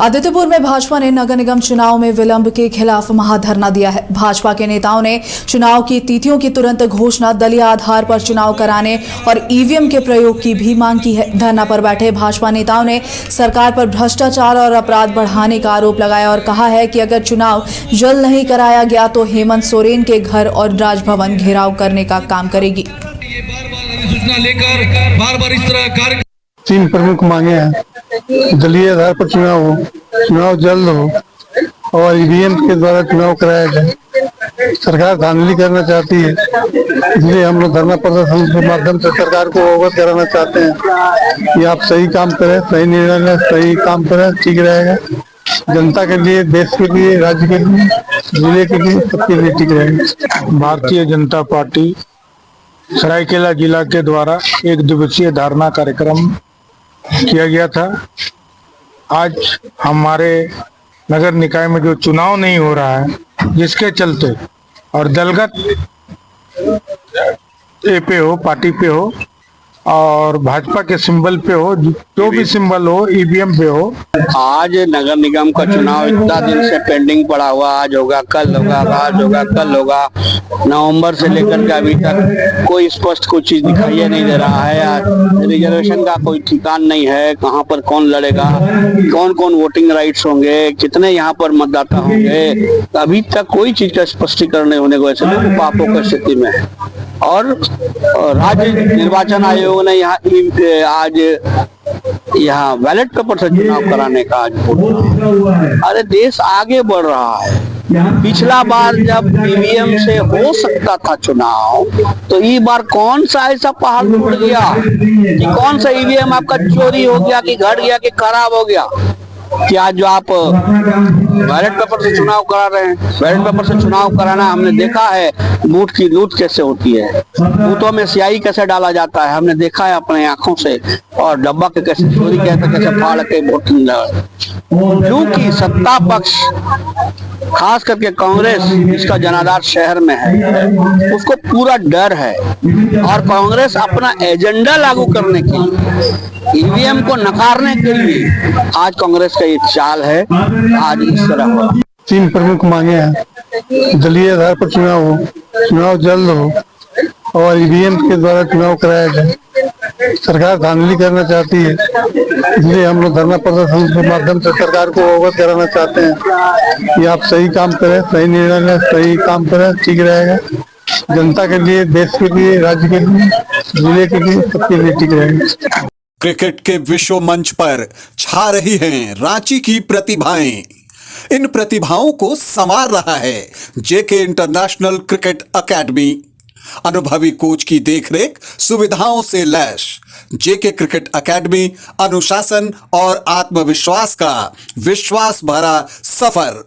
आदित्यपुर में भाजपा ने नगर निगम चुनाव में विलंब के खिलाफ महाधरना दिया है। भाजपा के नेताओं ने चुनाव की तिथियों की तुरंत घोषणा, दलीय आधार पर चुनाव कराने और ईवीएम के प्रयोग की भी मांग की है। धरना पर बैठे भाजपा नेताओं ने सरकार पर भ्रष्टाचार और अपराध बढ़ाने का आरोप लगाया और कहा है कि अगर चुनाव जल्द नहीं कराया गया तो हेमंत सोरेन के घर और राजभवन घेराव करने का काम करेगी। तीन प्रमुख मांगे हैं। दलीय आधार पर चुनाव हो, चुनाव जल्द हो और ईवीएम के द्वारा चुनाव कराया जाए। सरकार धांधली करना चाहती है, इसलिए हम लोग धरना प्रदर्शन के माध्यम से सरकार को अवगत कराना चाहते हैं कि आप सही काम करें, सही निर्णय लें, सही काम करें, ठीक रहेगा। जनता के लिए, देश के लिए, राज्य के लिए, जिले के लिए, सबके लिए ठीक रहेगा। भारतीय जनता पार्टी सरायकेला जिला के द्वारा एक दिवसीय धरना कार्यक्रम किया गया था। आज हमारे नगर निकाय में जो चुनाव नहीं हो रहा है, जिसके चलते और दलगत पे हो, पार्टी पे हो और भाजपा के सिंबल पे हो, जो भी सिंबल हो, ईवीएम पे हो। आज नगर निगम का चुनाव इतना दिन से पेंडिंग पड़ा हुआ, आज होगा, कल होगा, आज होगा, कल होगा। नवंबर से लेकर के अभी तक कोई स्पष्ट कोई चीज दिखाई नहीं दे रहा है। आज रिजर्वेशन का कोई ठिकान नहीं है, कहाँ पर कौन लड़ेगा, कौन कौन वोटिंग राइट्स होंगे, कितने यहाँ पर मतदाता होंगे, अभी तक कोई चीज का स्पष्टीकरण नहीं होने को ऐसे लोग पापों की स्थिति में है। और राज्य निर्वाचन आयोग ने आज यहाँ बैलेट पेपर से चुनाव कराने का आज अरे देश आगे बढ़ रहा है। पिछला बार जब ईवीएम से हो सकता था चुनाव, तो इस बार कौन सा ऐसा पहाड़ टूट गया कि कौन सा ईवीएम आपका चोरी हो गया, कि घट गया, कि खराब हो गया, कि आज जो आप बैलेट पेपर से चुनाव करा रहे हैं। बैलेट पेपर से चुनाव कराना हमने देखा है, बूथ की लूट कैसे होती है, बूथों में स्याही कैसे डाला जाता है, हमने देखा है अपने आंखों से, और डब्बा के कैसे चोरी कैसे फाड़ के वोटिंग। क्योंकि सत्ता पक्ष, खास करके कांग्रेस, जिसका जनाधार शहर में है, उसको पूरा डर है और कांग्रेस अपना एजेंडा लागू करने के लिए, ईवीएम को नकारने के लिए आज कांग्रेस का ये चाल है। आज इस तरह हो। तीन प्रमुख मांगे हैं। दलीय आधार पर चुनाव हो, चुनाव जल्द हो और ईवीएम के द्वारा चुनाव कराया जाए। सरकार धांधली करना चाहती है, इसलिए हम लोग धरना प्रदर्शन के माध्यम से सरकार को अवगत कराना चाहते हैं कि आप सही काम करें, सही निर्णय लें, सही काम करें, ठीक रहेगा। जनता के लिए, देश के लिए, राज्य के लिए, जिले के लिए, सबके लिए ठीक रहेगा। क्रिकेट के विश्व मंच पर छा रही हैं रांची की प्रतिभाएं। इन प्रतिभाओं को संवार रहा है जेके इंटरनेशनल क्रिकेट एकेडमी। अनुभवी कोच की देखरेख, सुविधाओं से लैस जेके क्रिकेट एकेडमी अनुशासन और आत्मविश्वास का विश्वास भरा सफर।